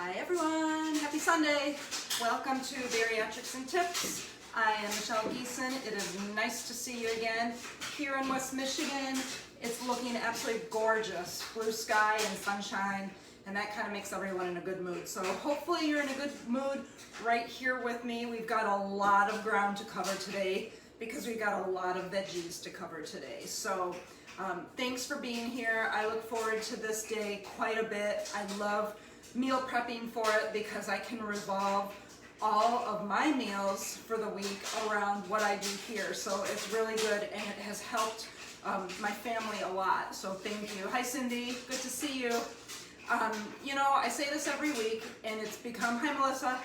Hi everyone, happy Sunday. Welcome to Bariatrics and Tips. I am Michelle Geeson. It is nice to see you again here in West Michigan. It's looking absolutely gorgeous, blue sky and sunshine, and that kind of makes everyone in a good mood. So hopefully you're in a good mood right here with me. We've got a lot of ground to cover today because we've got a lot of veggies to cover today. So thanks for being here. I look forward to this day quite a bit. I love meal prepping for it because I can revolve all of my meals for the week around what I do here. So it's really good and it has helped my family a lot. So thank you. Hi Cindy, good to see you. You know, I say this every week and it's become, hi Melissa,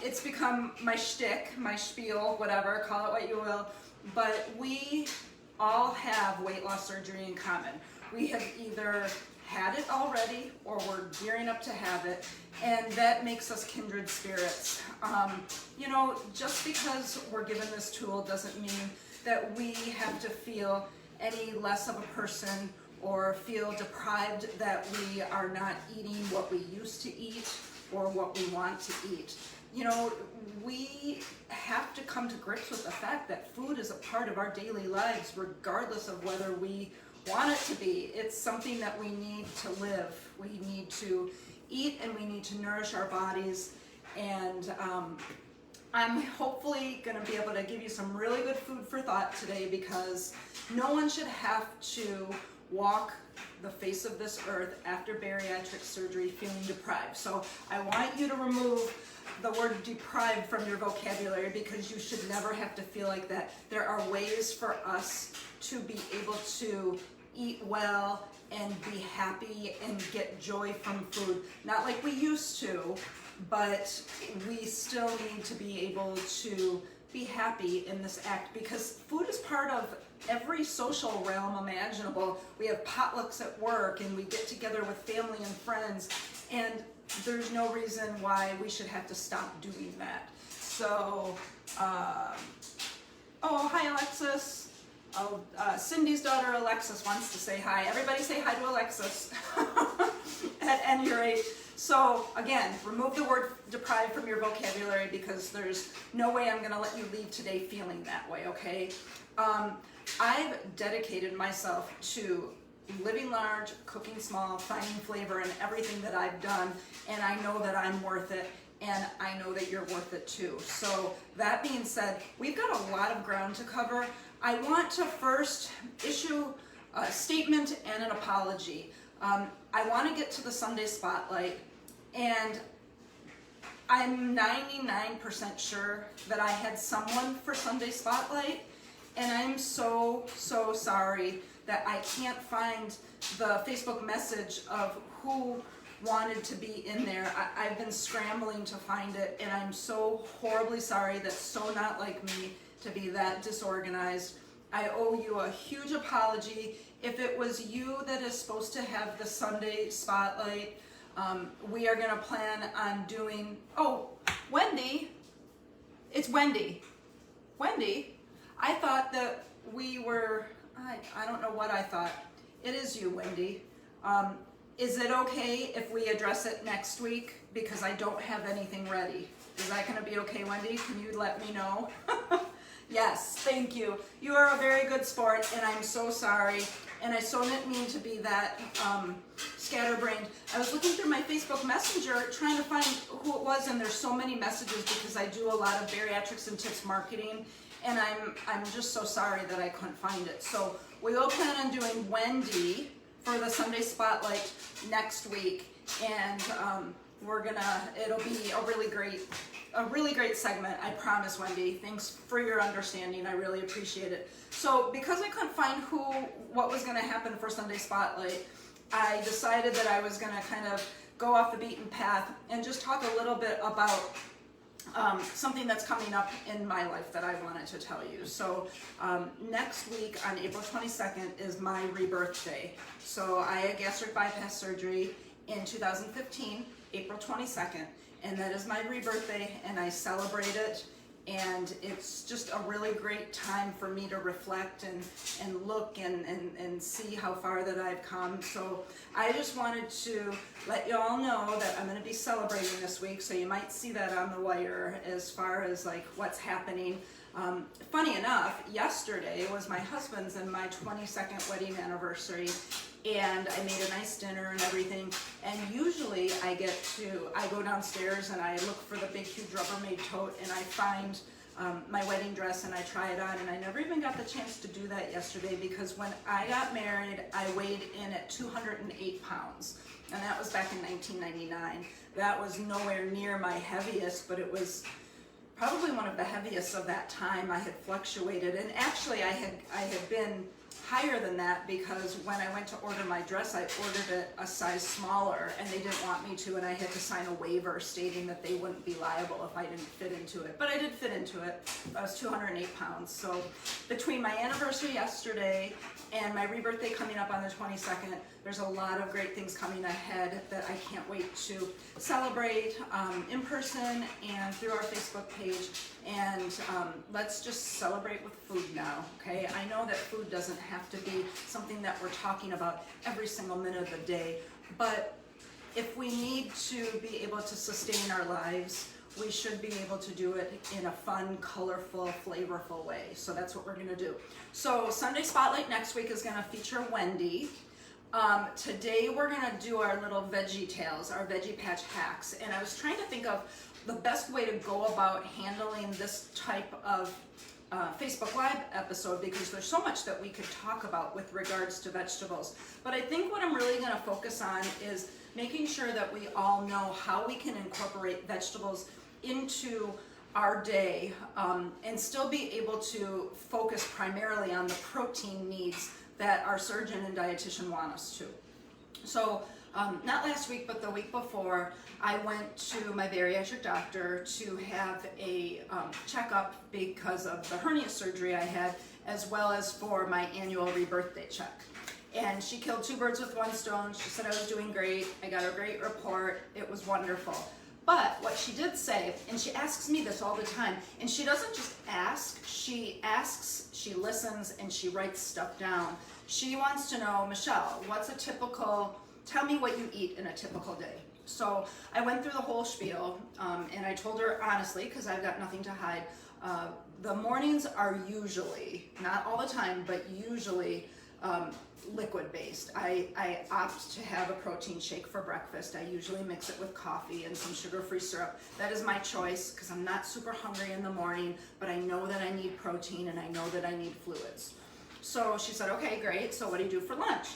it's become my shtick, my spiel, whatever, call it what you will, but we all have weight loss surgery in common. We have either had it already or we're gearing up to have it, and that makes us kindred spirits. You know, just because we're given this tool doesn't mean that we have to feel any less of a person or feel deprived that we are not eating what we used to eat or what we want to eat. You know, we have to come to grips with the fact that food is a part of our daily lives regardless of whether we want it to be. It's something that we need to live. We need to eat and we need to nourish our bodies, and I'm hopefully going to be able to give you some really good food for thought today, because no one should have to walk the face of this earth after bariatric surgery feeling deprived. So I want you to remove the word deprived from your vocabulary, because you should never have to feel like that. There are ways for us to be able to eat well and be happy and get joy from food. Not like we used to, but we still need to be able to be happy in this act, because food is part of every social realm imaginable. We have potlucks at work and we get together with family and friends, and there's no reason why we should have to stop doing that. So, oh, hi Alexis. Oh, Cindy's daughter Alexis wants to say hi. Everybody say hi to Alexis at any rate. So again, remove the word deprived from your vocabulary, because there's no way I'm going to let you leave today feeling that way, okay? I've dedicated myself to living large, cooking small, finding flavor in everything that I've done, and I know that I'm worth it, and I know that you're worth it too. So that being said, we've got a lot of ground to cover. I want to first issue a statement and an apology. I want to get to the Sunday Spotlight, and I'm 99% sure that I had someone for Sunday Spotlight, and I'm so sorry that I can't find the Facebook message of who wanted to be in there. I've been scrambling to find it, and I'm so horribly sorry. That's so not like me to be that disorganized. I owe you a huge apology. If it was you that is supposed to have the Sunday Spotlight, we are gonna plan on doing, oh, Wendy, it's Wendy. Wendy, I thought that we were, I don't know what I thought. It is you, Wendy. Is it okay if we address it next week? Because I don't have anything ready. Is that gonna be okay, Wendy? Can you let me know? Yes, thank you. You are a very good sport, and I'm so sorry. And I so didn't mean to be that scatterbrained. I was looking through my Facebook Messenger trying to find who it was, and there's so many messages because I do a lot of bariatrics and tips marketing, and I'm just so sorry that I couldn't find it. So we will plan on doing Wendy for the Sunday Spotlight next week, and it'll be a really great segment, I promise, Wendy. Thanks for your understanding, I really appreciate it. So because I couldn't find what was gonna happen for Sunday Spotlight, I decided that I was gonna kind of go off the beaten path and just talk a little bit about something that's coming up in my life that I wanted to tell you. So next week on April 22nd is my rebirth day. So I had gastric bypass surgery in 2015, April 22nd, and that is my rebirth day, and I celebrate it and it's just a really great time for me to reflect and look and see how far that I've come. So I just wanted to let you all know that I'm going to be celebrating this week, so you might see that on the wire as far as like what's happening. Funny enough, yesterday was my husband's and my 22nd wedding anniversary, and I made a nice dinner and everything, and usually I go downstairs and I look for the big huge Rubbermaid tote, and I find my wedding dress and I try it on, and I never even got the chance to do that yesterday because when I got married I weighed in at 208 pounds, and that was back in 1999. That was nowhere near my heaviest, but it was probably one of the heaviest of that time. I had fluctuated, and actually I had been higher than that because when I went to order my dress, I ordered it a size smaller and they didn't want me to, and I had to sign a waiver stating that they wouldn't be liable if I didn't fit into it. But I did fit into it. I was 208 pounds. So between my anniversary yesterday and my rebirthday coming up on the 22nd, there's a lot of great things coming ahead that I can't wait to celebrate in person and through our Facebook page. And let's just celebrate with food now, okay? I know that food doesn't have to be something that we're talking about every single minute of the day, but if we need to be able to sustain our lives, we should be able to do it in a fun, colorful, flavorful way. So that's what we're gonna do. So Sunday Spotlight next week is gonna feature Wendy. Today we're gonna do our little veggie tales, our veggie patch hacks. And I was trying to think of the best way to go about handling this type of Facebook Live episode, because there's so much that we could talk about with regards to vegetables. But I think what I'm really going to focus on is making sure that we all know how we can incorporate vegetables into our day and still be able to focus primarily on the protein needs that our surgeon and dietitian want us to. So not last week, but the week before, I went to my bariatric doctor to have a checkup because of the hernia surgery I had, as well as for my annual rebirthday check. And she killed two birds with one stone. She said I was doing great. I got a great report. It was wonderful. But what she did say, and she asks me this all the time, and she doesn't just ask, she asks, she listens, and she writes stuff down. She wants to know, Michelle, tell me what you eat in a typical day. So I went through the whole spiel, and I told her honestly, because I've got nothing to hide, the mornings are usually, not all the time, but usually liquid based. I opt to have a protein shake for breakfast. I usually mix it with coffee and some sugar-free syrup. That is my choice because I'm not super hungry in the morning, but I know that I need protein and I know that I need fluids. So she said, okay, great. So what do you do for lunch?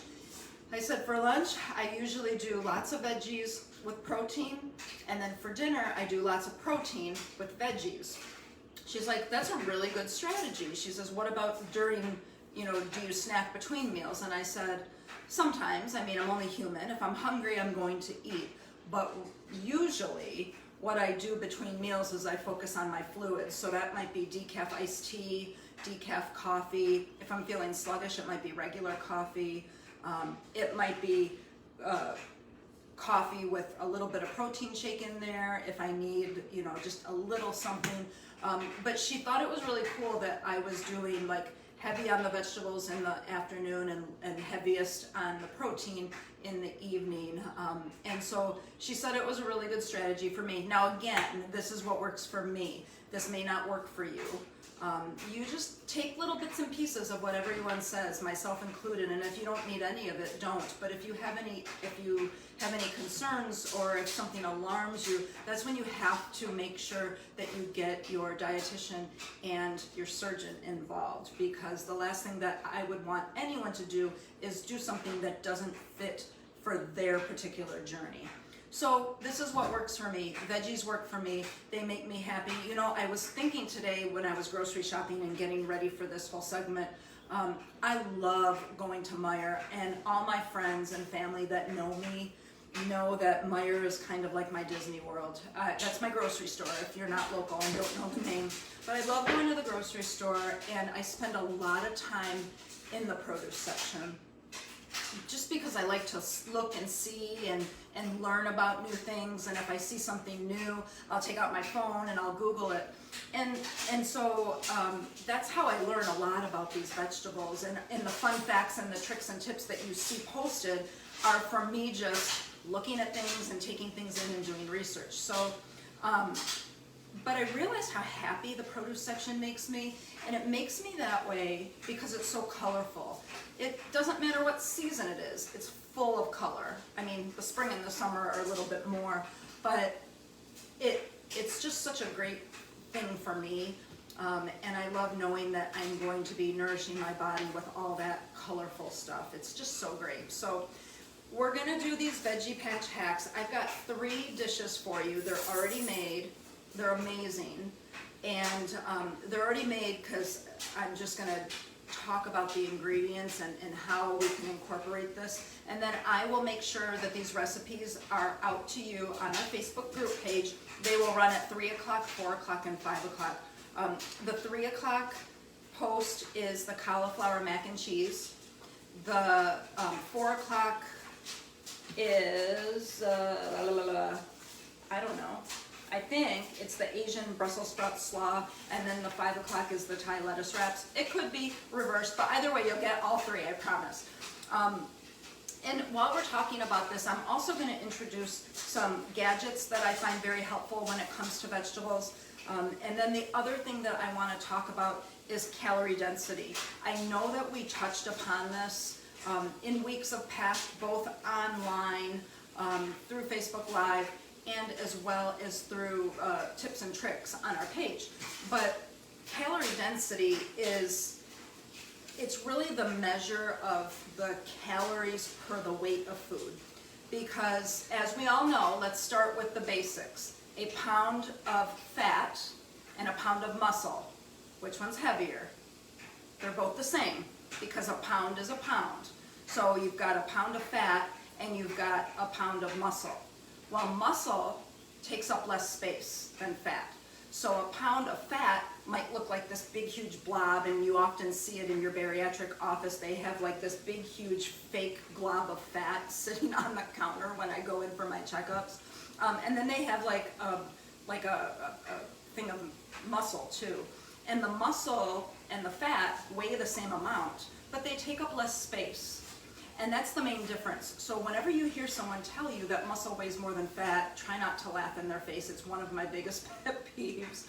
I said, for lunch, I usually do lots of veggies with protein, and then for dinner, I do lots of protein with veggies. She's like, that's a really good strategy. She says, what about during, do you snack between meals? And I said, sometimes. I mean, I'm only human. If I'm hungry, I'm going to eat. But usually, what I do between meals is I focus on my fluids. So that might be decaf iced tea, decaf coffee. If I'm feeling sluggish, it might be regular coffee. It might be coffee with a little bit of protein shake in there if I need, just a little something. But she thought it was really cool that I was doing like heavy on the vegetables in the afternoon and heaviest on the protein in the evening. And so she said it was a really good strategy for me. Now again, this is what works for me. This may not work for you. You just take little bits and pieces of what everyone says, myself included, and if you don't need any of it, don't. But if you have any concerns or if something alarms you, that's when you have to make sure that you get your dietitian and your surgeon involved, because the last thing that I would want anyone to do is do something that doesn't fit for their particular journey. So this is what works for me. Veggies work for me. They make me happy. I was thinking today when I was grocery shopping and getting ready for this whole segment, I love going to Meijer, and all my friends and family that know me know that Meijer is kind of like my Disney World. That's my grocery store if you're not local and don't know the name. But I love going to the grocery store, and I spend a lot of time in the produce section. just because I like to look and see and learn about new things, and if I see something new, I'll take out my phone and I'll Google it. And so that's how I learn a lot about these vegetables, and the fun facts and the tricks and tips that you see posted are from me just looking at things and taking things in and doing research. So, but I realized how happy the produce section makes me, and it makes me that way because it's so colorful. It doesn't matter what season it is, it's full of color. I mean, the spring and the summer are a little bit more, but it's just such a great thing for me, and I love knowing that I'm going to be nourishing my body with all that colorful stuff. It's just so great. So we're gonna do these veggie patch hacks. I've got 3 dishes for you. They're already made. They're amazing, and they're already made because I'm just gonna talk about the ingredients and how we can incorporate this, and then I will make sure that these recipes are out to you on our Facebook group page. They will run at 3 o'clock, 4 o'clock, and 5 o'clock. The 3 o'clock post is the cauliflower mac and cheese. The 4 o'clock is, I don't know, I think it's the Asian Brussels sprout slaw, and then the 5 o'clock is the Thai lettuce wraps. It could be reversed, but either way you'll get all 3, I promise. And while we're talking about this, I'm also going to introduce some gadgets that I find very helpful when it comes to vegetables. And then the other thing that I want to talk about is calorie density. I know that we touched upon this in weeks of past, both online, through Facebook Live, and as well as through tips and tricks on our page. But calorie density it's really the measure of the calories per the weight of food. Because as we all know, let's start with the basics. A pound of fat and a pound of muscle. Which one's heavier? They're both the same because a pound is a pound. So you've got a pound of fat and you've got a pound of muscle. Well, muscle takes up less space than fat. So a pound of fat might look like this big huge blob, and you often see it in your bariatric office. They have like this big huge fake glob of fat sitting on the counter when I go in for my checkups. And then they have like a thing of muscle too. And the muscle and the fat weigh the same amount, but they take up less space. And that's the main difference. So whenever you hear someone tell you that muscle weighs more than fat, try not to laugh in their face. It's one of my biggest pet peeves.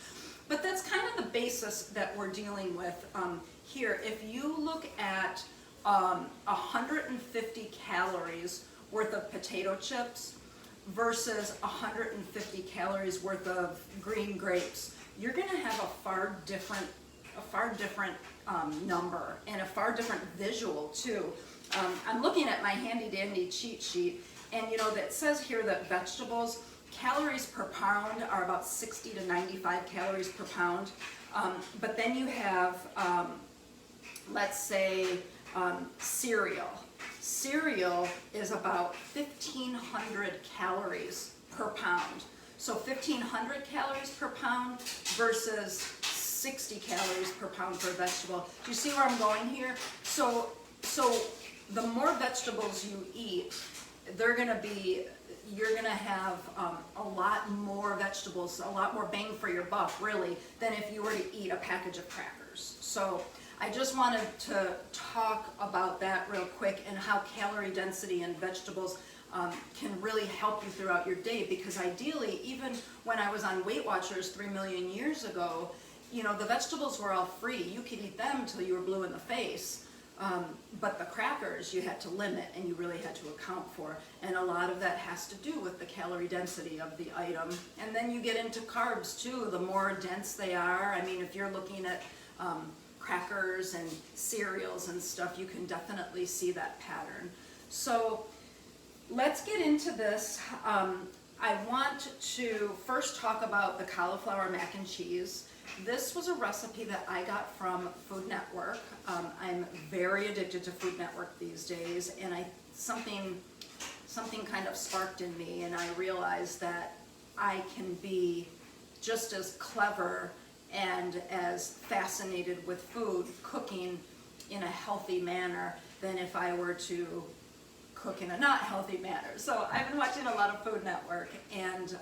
But that's kind of the basis that we're dealing with here. If you look at 150 calories worth of potato chips versus 150 calories worth of green grapes, you're going to have a far different number, and a far different visual too. I'm looking at my handy dandy cheat sheet, and you know that says here that vegetables, calories per pound are about 60 to 95 calories per pound. But then you have, let's say, cereal. Cereal is about 1,500 calories per pound. So 1,500 calories per pound versus 60 calories per pound for a vegetable. Do you see where I'm going here? So the more vegetables you eat, you're gonna have a lot more vegetables, a lot more bang for your buck, really, than if you were to eat a package of crackers. So I just wanted to talk about that real quick, and how calorie density in vegetables can really help you throughout your day. Because ideally, even when I was on Weight Watchers 3 million years ago, you know, the vegetables were all free. You could eat them till you were blue in the face. But the crackers you had to limit, and you really had to account for. And a lot of that has to do with the calorie density of the item. And then you get into carbs too. The more dense they are, I mean, if you're looking at crackers and cereals and stuff, you can definitely see that pattern. So let's get into this. I want to first talk about the cauliflower mac and cheese. This was a recipe that I got from Food Network. I'm very addicted to Food Network these days, and something kind of sparked in me, and I realized that I can be just as clever and as fascinated with food, cooking in a healthy manner, than if I were to cook in a not healthy manner. So I've been watching a lot of Food Network, and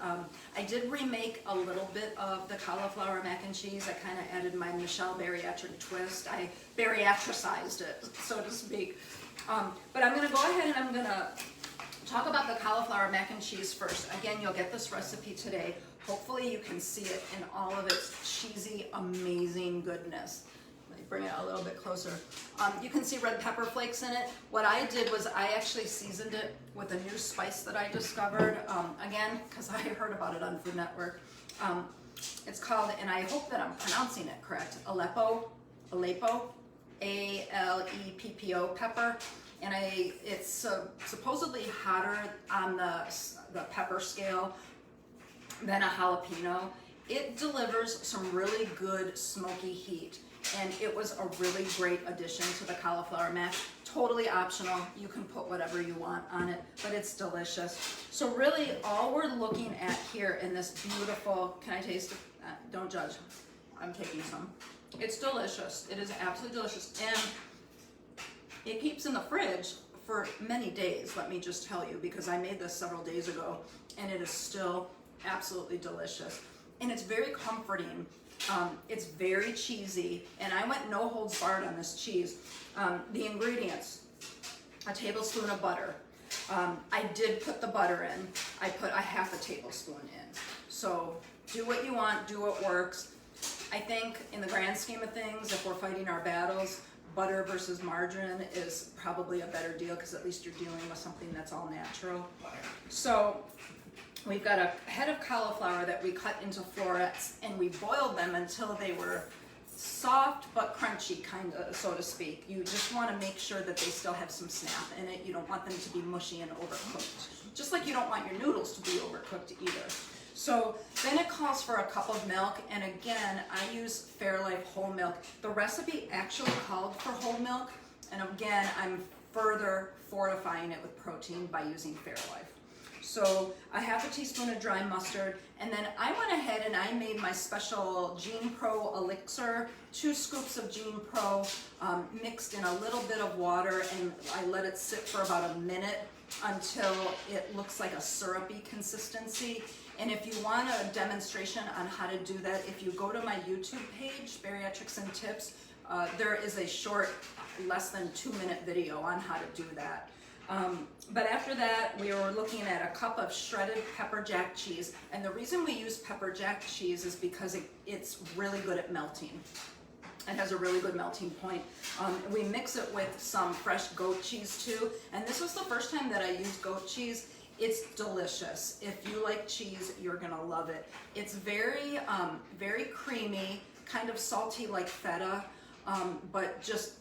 I did remake a little bit of the cauliflower mac and cheese. I kind of added my Michelle Bariatric twist. I bariatricized it, so to speak. But I'm gonna go ahead and I'm gonna talk about the cauliflower mac and cheese first. Again, you'll get this recipe today. Hopefully you can see it in all of its cheesy, amazing goodness. Let me bring it a little bit closer. You can see red pepper flakes in it. What I did was I actually seasoned it with a new spice that I discovered, again, because I heard about it on Food Network. It's called, and I hope that I'm pronouncing it correct, Aleppo, A-L-E-P-P-O pepper. And it's supposedly hotter on the pepper scale than a jalapeno. It delivers some really good smoky heat, and it was a really great addition to the cauliflower mac. Totally optional. You can put whatever you want on it, but it's delicious. So really all we're looking at here in this beautiful, can I taste it? Don't judge. I'm taking some. It's delicious. It is absolutely delicious. And it keeps in the fridge for many days, let me just tell you, because I made this several days ago, and it is still absolutely delicious. And it's very comforting. It's very cheesy, and I went no holds barred on this cheese. The ingredients: a tablespoon of butter. I did put the butter in. I put a half a tablespoon in. So do what you want, do what works. I think in the grand scheme of things, if we're fighting our battles, butter versus margarine is probably a better deal, because at least you're dealing with something that's all natural. So we've got a head of cauliflower that we cut into florets, and we boiled them until they were soft but crunchy, kind of, so to speak. You just want to make sure that they still have some snap in it. You don't want them to be mushy and overcooked. Just like you don't want your noodles to be overcooked either. So then it calls for a cup of milk, and again, I use Fairlife whole milk. The recipe actually called for whole milk, and again, I'm further fortifying it with protein by using Fairlife. So a half a teaspoon of dry mustard, and then I went ahead and I made my special Gene Pro elixir, 2 scoops of Gene Pro mixed in a little bit of water, and I let it sit for about a minute until it looks like a syrupy consistency. And if you want a demonstration on how to do that, if you go to my YouTube page, Bariatrics and Tips, there is a short, less than 2-minute video on how to do that. But after that, we were looking at a cup of shredded pepper jack cheese. And the reason we use pepper jack cheese is because it's really good at melting. It has a really good melting point. We mix it with some fresh goat cheese too. And this was the first time that I used goat cheese. It's delicious. If you like cheese, you're gonna love it. It's very, very creamy, kind of salty like feta, but just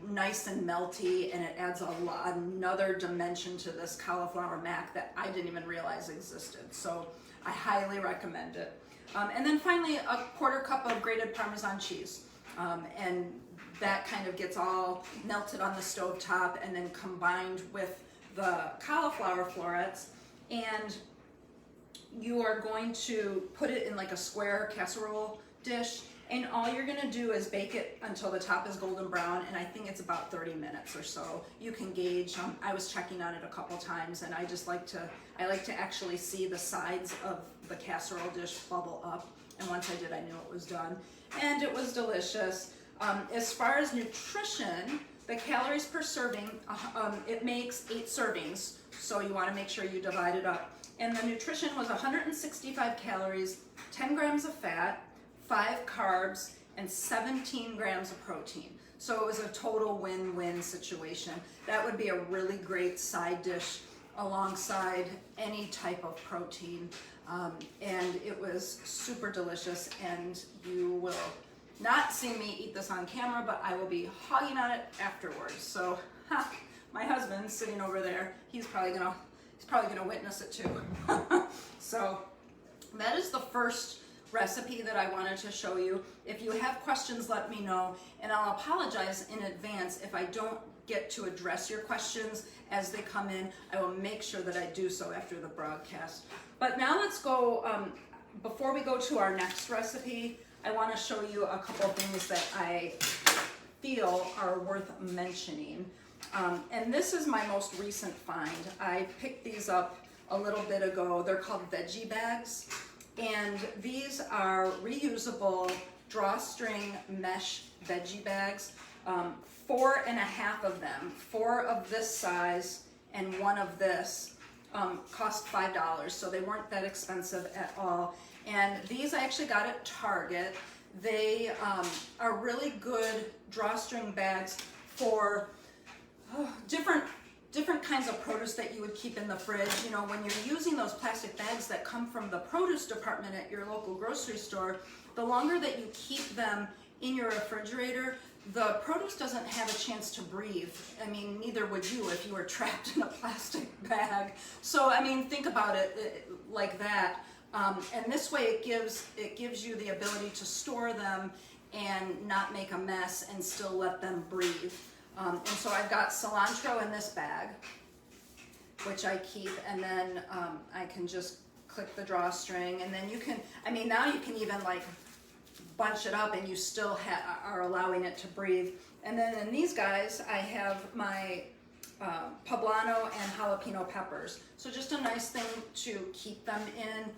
nice and melty, and it adds another dimension to this cauliflower mac that I didn't even realize existed. So I highly recommend it. And then finally, a 1/4 cup of grated Parmesan cheese. And that kind of gets all melted on the stove top and then combined with the cauliflower florets, and you are going to put it in like a square casserole dish, and all you're gonna do is bake it until the top is golden brown, and I think it's about 30 minutes or so. You can gauge. I was checking on it a couple times, and I like to actually see the sides of the casserole dish bubble up, and once I did, I knew it was done, and it was delicious. As far as nutrition, the calories per serving, it makes 8 servings, so you want to make sure you divide it up. And the nutrition was 165 calories, 10 grams of fat, 5 carbs, and 17 grams of protein. So it was a total win-win situation. That would be a really great side dish alongside any type of protein. And it was super delicious, and you will not see me eat this on camera, but I will be hogging on it afterwards. So my husband's sitting over there. He's probably gonna witness it too. So that is the first recipe that I wanted to show you. If you have questions, let me know, and I'll apologize in advance if I don't get to address your questions as they come in. I will make sure that I do so after the broadcast. But now let's go, before we go to our next recipe, I want to show you a couple of things that I feel are worth mentioning. And this is my most recent find. I picked these up a little bit ago. They're called Veggie bags. And these are reusable drawstring mesh veggie bags. 4.5 of them, 4 of this size and 1 of this, cost $5. So they weren't that expensive at all. And these I actually got at Target. They are really good drawstring bags for different kinds of produce that you would keep in the fridge. You know, when you're using those plastic bags that come from the produce department at your local grocery store, the longer that you keep them in your refrigerator, the produce doesn't have a chance to breathe. I mean, neither would you if you were trapped in a plastic bag. So, I mean, think about it like that. And this way it gives you the ability to store them and not make a mess and still let them breathe. And so I've got cilantro in this bag, which I keep, and then I can just click the drawstring, and then you can, I mean, now you can even like bunch it up and you still are allowing it to breathe. And then in these guys, I have my poblano and jalapeno peppers. So just a nice thing to keep them in.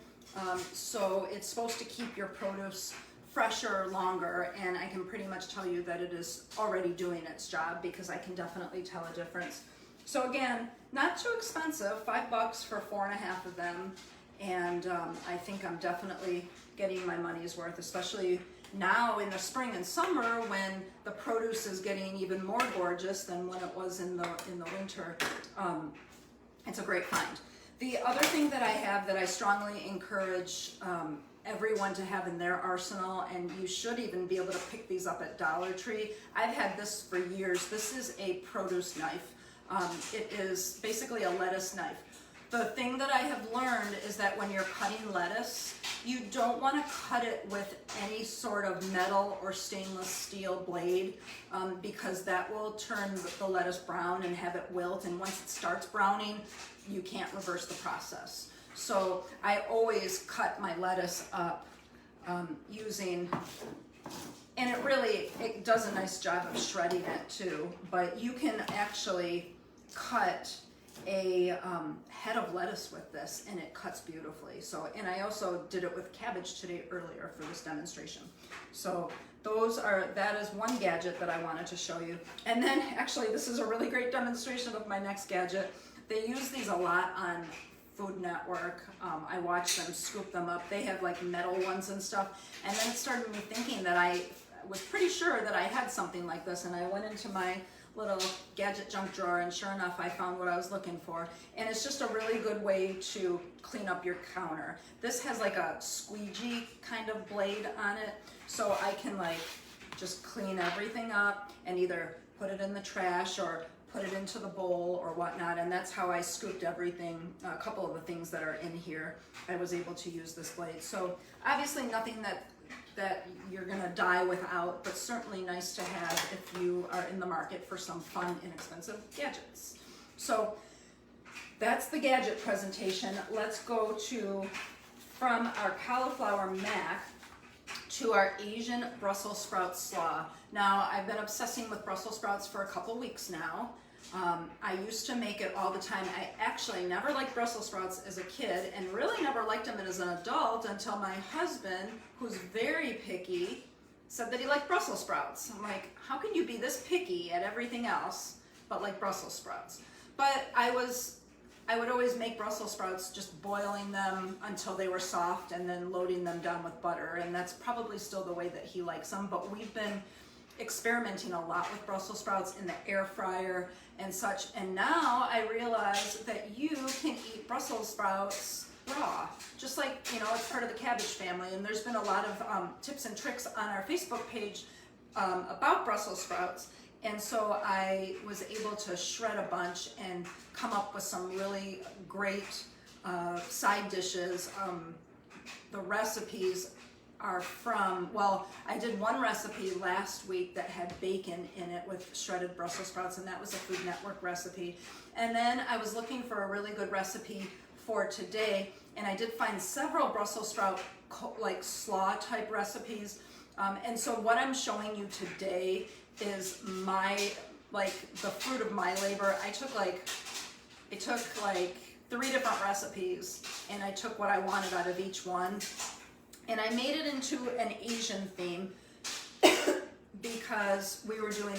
So it's supposed to keep your produce fresher longer, and I can pretty much tell you that it is already doing its job because I can definitely tell a difference. So again, not too expensive, $5 for 4.5 of them, and I think I'm definitely getting my money's worth, especially now in the spring and summer when the produce is getting even more gorgeous than when it was in the winter. It's a great find. The other thing that I have that I strongly encourage everyone to have in their arsenal, and you should even be able to pick these up at Dollar Tree. I've had this for years. This is a produce knife. It is basically a lettuce knife. The thing that I have learned is that when you're cutting lettuce, you don't want to cut it with any sort of metal or stainless steel blade, because that will turn the lettuce brown and have it wilt, and once it starts browning, you can't reverse the process. So I always cut my lettuce up using, and it does a nice job of shredding it too, but you can actually cut a head of lettuce with this, and it cuts beautifully. So, and I also did it with cabbage today earlier for this demonstration. So that is one gadget that I wanted to show you. And then actually this is a really great demonstration of my next gadget. They use these a lot on Food Network. I watch them scoop them up. They have like metal ones and stuff. And then it started me thinking that I was pretty sure that I had something like this, and I went into my little gadget junk drawer, and sure enough I found what I was looking for. And it's just a really good way to clean up your counter. This has like a squeegee kind of blade on it, so I can like just clean everything up and either put it in the trash or put it into the bowl or whatnot. And that's how I scooped everything. A couple of the things that are in here, I was able to use this blade. So obviously nothing that you're gonna die without, but certainly nice to have if you are in the market for some fun, inexpensive gadgets. So that's the gadget presentation. Let's go from our cauliflower mac to our Asian Brussels sprout slaw. Now, I've been obsessing with Brussels sprouts for a couple weeks now. I used to make it all the time. I actually never liked Brussels sprouts as a kid, and really never liked them as an adult until my husband, who's very picky, said that he liked Brussels sprouts. I'm like, how can you be this picky at everything else but like Brussels sprouts? But I would always make Brussels sprouts just boiling them until they were soft and then loading them down with butter, and that's probably still the way that he likes them. But we've been experimenting a lot with Brussels sprouts in the air fryer and such, and now I realize that you can eat Brussels sprouts raw, just like, you know, it's part of the cabbage family. And there's been a lot of tips and tricks on our Facebook page about Brussels sprouts, and so I was able to shred a bunch and come up with some really great side dishes. The recipes are well, I did one recipe last week that had bacon in it with shredded Brussels sprouts, and that was a Food Network recipe. And then I was looking for a really good recipe for today, and I did find several Brussels sprout like slaw type recipes. And so what I'm showing you today is my like the fruit of my labor. I took like 3 different recipes, and I took what I wanted out of each one, and I made it into an Asian theme because we were doing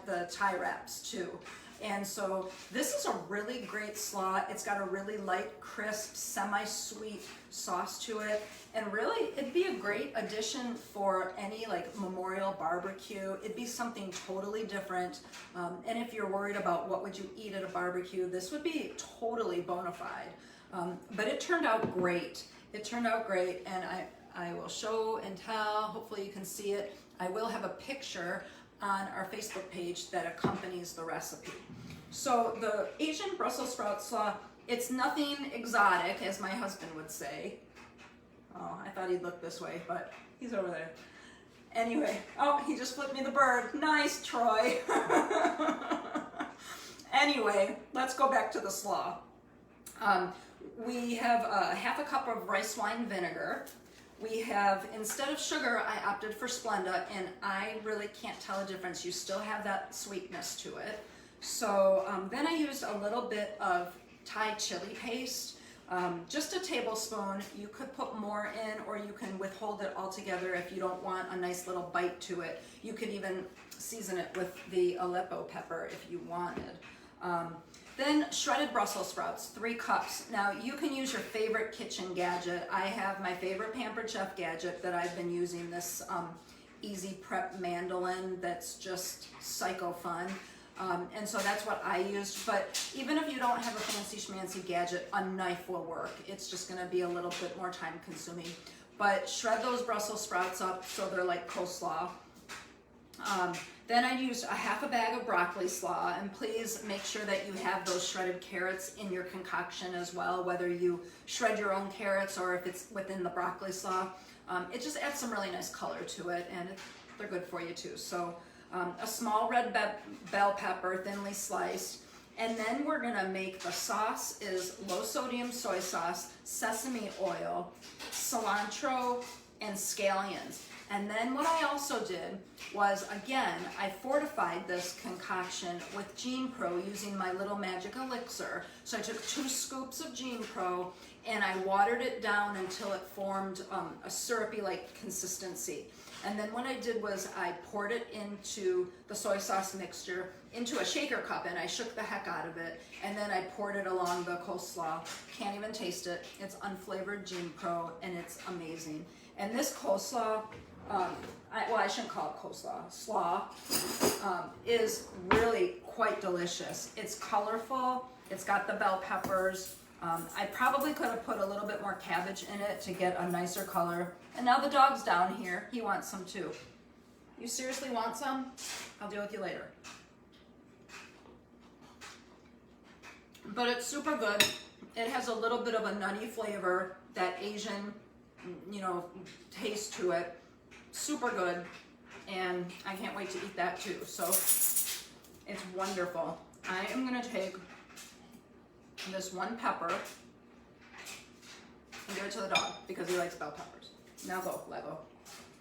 the Thai wraps too. And so this is a really great slaw. It's got a really light, crisp, semi-sweet sauce to it. And really, it'd be a great addition for any like memorial barbecue. It'd be something totally different. And if you're worried about what would you eat at a barbecue, this would be totally bona fide. But it turned out great. It turned out great, and I will show and tell. Hopefully you can see it. I will have a picture on our Facebook page that accompanies the recipe. So the Asian Brussels sprout slaw, it's nothing exotic, as my husband would say. Oh, I thought he'd look this way, but he's over there. Anyway, oh, he just flipped me the bird. Nice, Troy. Anyway, let's go back to the slaw. We have half a cup of rice wine vinegar. We have, instead of sugar, I opted for Splenda, and I really can't tell a difference. You still have that sweetness to it. So then I used a little bit of Thai chili paste, just a tablespoon. You could put more in, or you can withhold it altogether if you don't want a nice little bite to it. You could even season it with the Aleppo pepper if you wanted. Then shredded Brussels sprouts, 3 cups. Now you can use your favorite kitchen gadget. I have my favorite Pampered Chef gadget that I've been using, this Easy Prep mandolin that's just psycho fun. And so that's what I used. But even if you don't have a fancy schmancy gadget, a knife will work. It's just gonna be a little bit more time consuming. But shred those Brussels sprouts up so they're like coleslaw. Then I used a half a bag of broccoli slaw, and please make sure that you have those shredded carrots in your concoction as well, whether you shred your own carrots or if it's within the broccoli slaw. It just adds some really nice color to it, and they're good for you too. So a small red bell pepper, thinly sliced. And then we're gonna make the sauce is low sodium soy sauce, sesame oil, cilantro, and scallions. And then what I also did was, again, I fortified this concoction with Gene Pro using my little magic elixir. So I took 2 scoops of Gene Pro and I watered it down until it formed a syrupy-like consistency. And then what I did was I poured it into the soy sauce mixture into a shaker cup, and I shook the heck out of it. And then I poured it along the coleslaw. Can't even taste it. It's unflavored Gene Pro, and it's amazing. And this coleslaw, I shouldn't call it coleslaw, slaw, is really quite delicious. It's colorful, it's got the bell peppers. I probably could have put a little bit more cabbage in it to get a nicer color. And now the dog's down here, he wants some too. You seriously want some? I'll deal with you later. But it's super good. It has a little bit of a nutty flavor, that Asian, taste to it. Super good, and I can't wait to eat that too. So it's wonderful. I am gonna take this 1 pepper and give it to the dog because he likes bell peppers. Now go, Lego.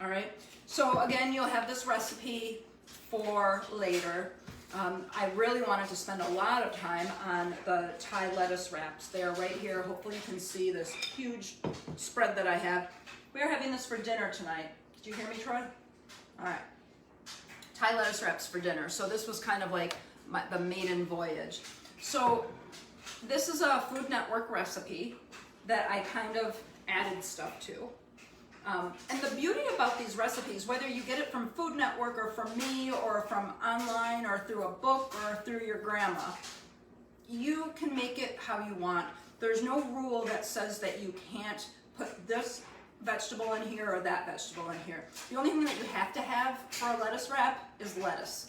All right, so again, you'll have this recipe for later. I really wanted to spend a lot of time on the Thai lettuce wraps. They are right here. Hopefully you can see this huge spread that I have. We are having this for dinner tonight. Did you hear me, Troy? All right. Thai lettuce wraps for dinner. So this was kind of like the maiden voyage. So this is a Food Network recipe that I kind of added stuff to. And the beauty about these recipes, whether you get it from Food Network or from me or from online or through a book or through your grandma, you can make it how you want. There's no rule that says that you can't put this vegetable in here or that vegetable in here. The only thing that you have to have for a lettuce wrap is lettuce.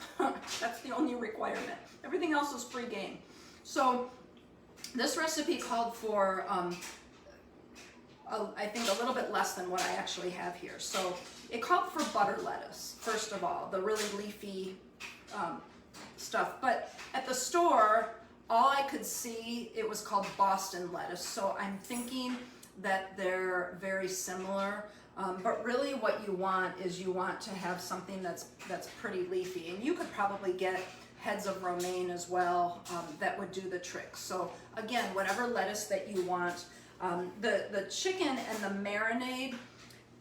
That's the only requirement. Everything else is free game. So this recipe called for I think a little bit less than what I actually have here. So it called for butter lettuce, first of all, the really leafy stuff. But at the store, all I could see, it was called Boston lettuce. So I'm thinking that they're very similar. But really what you want is you want to have something that's pretty leafy. And you could probably get heads of romaine as well, that would do the trick. So again, whatever lettuce that you want. The chicken and the marinade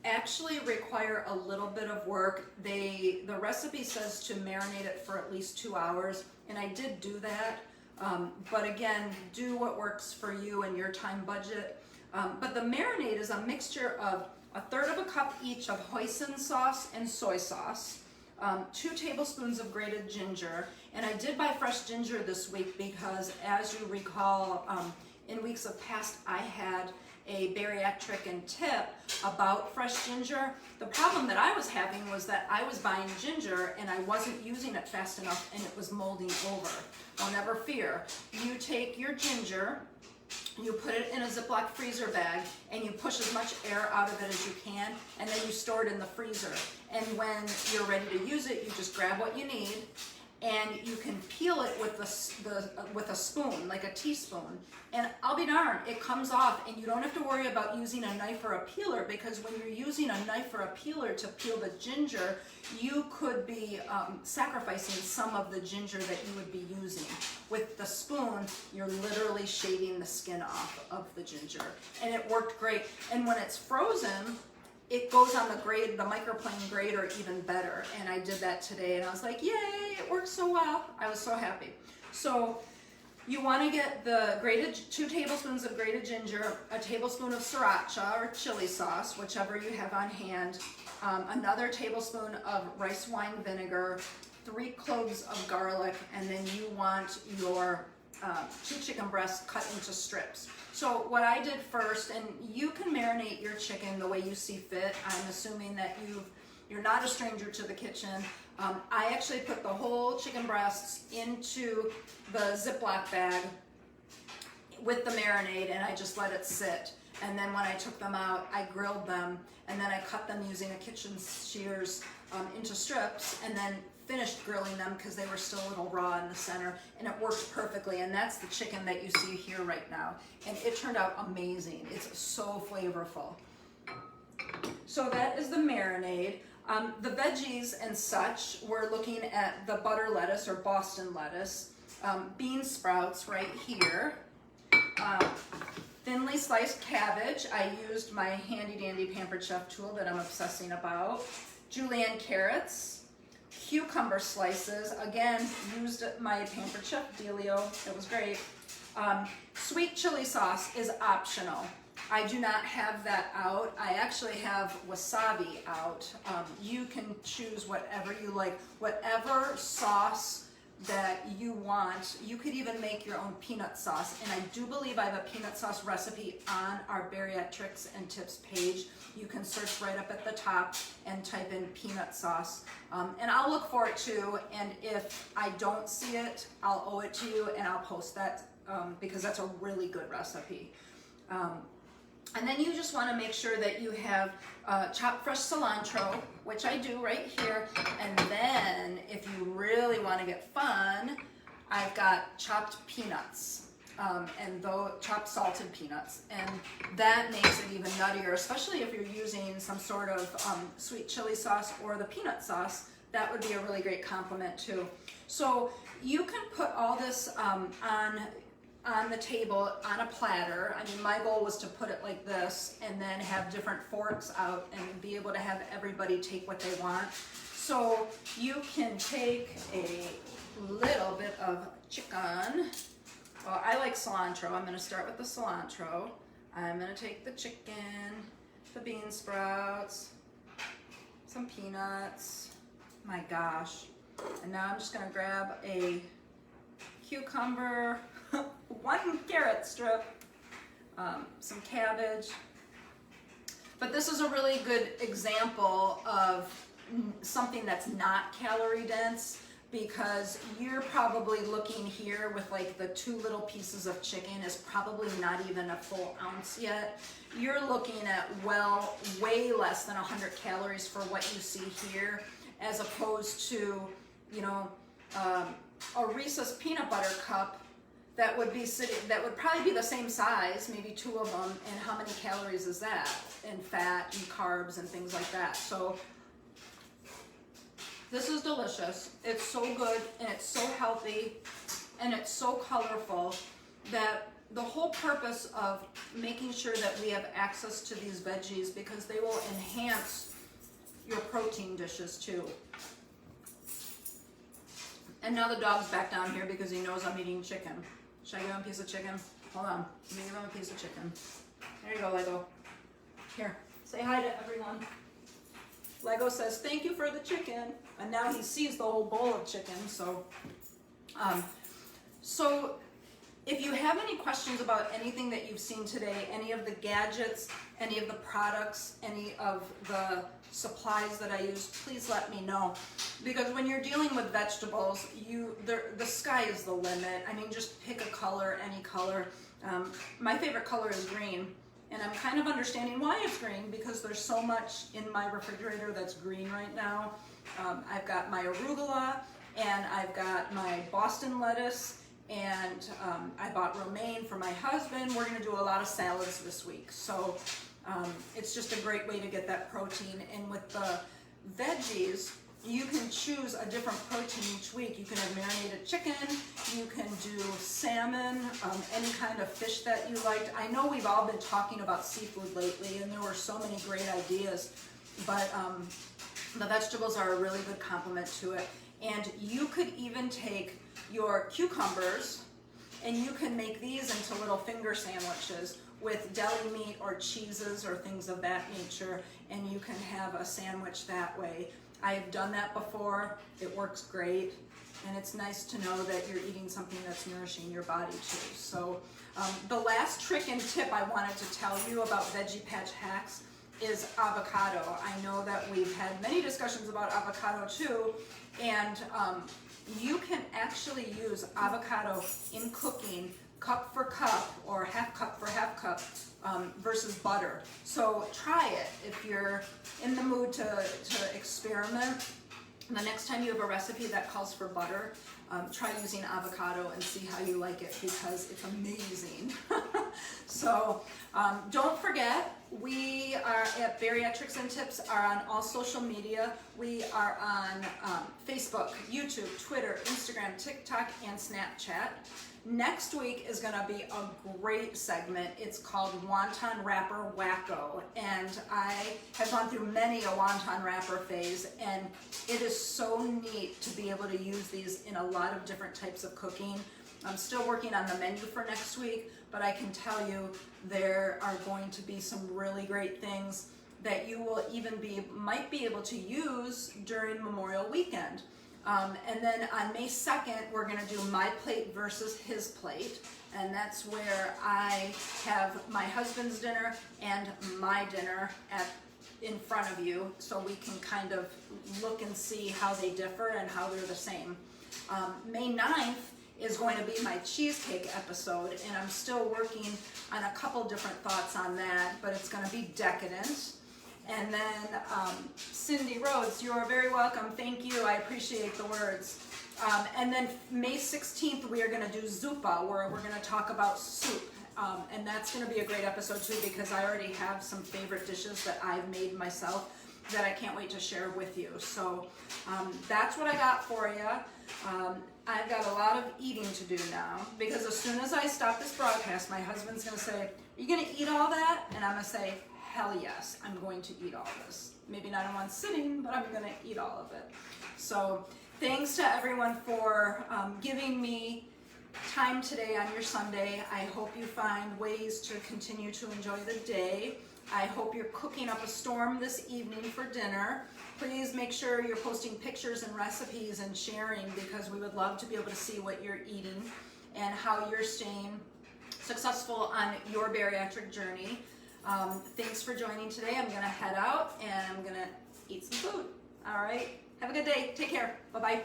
actually require a little bit of work. The recipe says to marinate it for at least 2 hours, and I did do that. But again, do what works for you and your time budget. But the marinade is a mixture of 1/3 cup each of hoisin sauce and soy sauce, 2 tablespoons of grated ginger, and I did buy fresh ginger this week because, as you recall, in weeks of past I had a bariatric and tip about fresh ginger. The problem that I was having was that I was buying ginger and I wasn't using it fast enough and it was molding over. Well, never fear. You take your ginger, you put it in a Ziploc freezer bag, and you push as much air out of it as you can, and then you store it in the freezer. And when you're ready to use it, you just grab what you need, and you can peel it with with a spoon, like a teaspoon. And I'll be darned, it comes off, and you don't have to worry about using a knife or a peeler, because when you're using a knife or a peeler to peel the ginger, you could be sacrificing some of the ginger that you would be using. With the spoon, you're literally shaving the skin off of the ginger, and it worked great. And when it's frozen, it goes on the microplane grater even better. And I did that today, and I was like, yay, it works so well. I was so happy. So you want to get the 2 tablespoons of grated ginger, a tablespoon of sriracha or chili sauce, whichever you have on hand, another tablespoon of rice wine vinegar, 3 cloves of garlic, and then you want your 2 chicken breasts cut into strips. So what I did first, and you can marinate your chicken the way you see fit. I'm assuming that you're not a stranger to the kitchen. I actually put the whole chicken breasts into the Ziploc bag with the marinade, and I just let it sit. And then when I took them out, I grilled them, and then I cut them using a kitchen shears into strips, and then finished grilling them because they were still a little raw in the center, and it worked perfectly. And that's the chicken that you see here right now, and it turned out amazing. It's so flavorful. So that is the marinade. The veggies and such, we're looking at the butter lettuce or Boston lettuce, bean sprouts right here, thinly sliced cabbage. I used my handy dandy Pampered Chef tool that I'm obsessing about, julienne carrots, cucumber slices, again, used my Pampered Chef dealio, it was great. Sweet chili sauce is optional. I do not have that out. I actually have wasabi out. You can choose whatever you like, whatever sauce that you want. You could even make your own peanut sauce, and I do believe I have a peanut sauce recipe on our Bariatrics and Tips page. You can search right up at the top and type in peanut sauce, and I'll look for it too, and if I don't see it, I'll owe it to you and I'll post that because that's a really good recipe. And then you just want to make sure that you have chopped fresh cilantro, which I do right here. And then if you really want to get fun, I've got chopped peanuts and chopped salted peanuts. And that makes it even nuttier, especially if you're using some sort of sweet chili sauce or the peanut sauce. That would be a really great complement too. So you can put all this on the table on a platter. I mean, my goal was to put it like this and then have different forks out and be able to have everybody take what they want. So you can take a little bit of chicken. Well, I like cilantro. I'm gonna start with the cilantro. I'm gonna take the chicken, the bean sprouts, some peanuts. My gosh. And now I'm just gonna grab a cucumber, 1 carrot strip, some cabbage. But this is a really good example of something that's not calorie dense, because you're probably looking here with like the 2 little pieces of chicken is probably not even a full ounce yet. You're looking at, well, way less than 100 calories for what you see here, as opposed to, you know, a Reese's peanut butter cup that would probably be the same size, maybe 2 of them, and how many calories is that? And fat and carbs and things like that. So This is delicious. It's so good and it's so healthy and it's so colorful that the whole purpose of making sure that we have access to these veggies, because they will enhance your protein dishes too. And now the dog's back down here because he knows I'm eating chicken. Should I give him a piece of chicken? Hold on. Let me give him a piece of chicken. There you go, Lego. Here, say hi to everyone. Lego says, thank you for the chicken. And now he sees the whole bowl of chicken. So if you have any questions about anything that you've seen today, any of the gadgets, any of the products, any of the supplies that I use, please let me know. Because when you're dealing with vegetables, the sky is the limit. I mean, just pick a color, any color. My favorite color is green. And I'm kind of understanding why it's green, because there's so much in my refrigerator that's green right now. I've got my arugula, and I've got my Boston lettuce, and I bought romaine for my husband. We're gonna do a lot of salads this week. So it's just a great way to get that protein. And with the veggies, you can choose a different protein each week. You can have marinated chicken, you can do salmon, any kind of fish that you liked. I know we've all been talking about seafood lately, and there were so many great ideas, but the vegetables are a really good complement to it. And you could even take your cucumbers and you can make these into little finger sandwiches with deli meat or cheeses or things of that nature, and you can have a sandwich that way. I've done that before. It works great, and it's nice to know that you're eating something that's nourishing your body too. So the last trick and tip I wanted to tell you about Veggie Patch hacks is avocado. I know that we've had many discussions about avocado too, and you can actually use avocado in cooking cup for cup or half cup for half cup versus butter. So try it if you're in the mood to experiment. The next time you have a recipe that calls for butter, try using avocado and see how you like it, because it's amazing. So don't forget, we are at Bariatrics and Tips are on all social media. We are on Facebook, YouTube, Twitter, Instagram, TikTok, and Snapchat. Next week is going to be a great segment. It's called Wonton Wrapper Wacko, and I have gone through many a wonton wrapper phase, and it is so neat to be able to use these in a lot of different types of cooking. I'm still working on the menu for next week, but I can tell you there are going to be some really great things that you will even might be able to use during Memorial Weekend. And then on May 2nd, we're going to do my plate versus his plate. And that's where I have my husband's dinner and my dinner in front of you, so we can kind of look and see how they differ and how they're the same. May 9th is going to be my cheesecake episode, and I'm still working on a couple different thoughts on that, but it's going to be decadent. And then Cindy Rhodes, you are very welcome. Thank you. I appreciate the words. And then May 16th, we are going to do zuppa, where we're going to talk about soup. And that's going to be a great episode too, because I already have some favorite dishes that I've made myself that I can't wait to share with you. So that's what I got for you. I've got a lot of eating to do now, because as soon as I stop this broadcast, my husband's going to say, are you going to eat all that? And I'm going to say, hell yes, I'm going to eat all this. Maybe not in one sitting, but I'm going to eat all of it. So thanks to everyone for giving me time today on your Sunday. I hope you find ways to continue to enjoy the day. I hope you're cooking up a storm this evening for dinner. Please make sure you're posting pictures and recipes and sharing, because we would love to be able to see what you're eating and how you're staying successful on your bariatric journey. Thanks for joining today. I'm going to head out and I'm going to eat some food. All right. Have a good day. Take care. Bye-bye.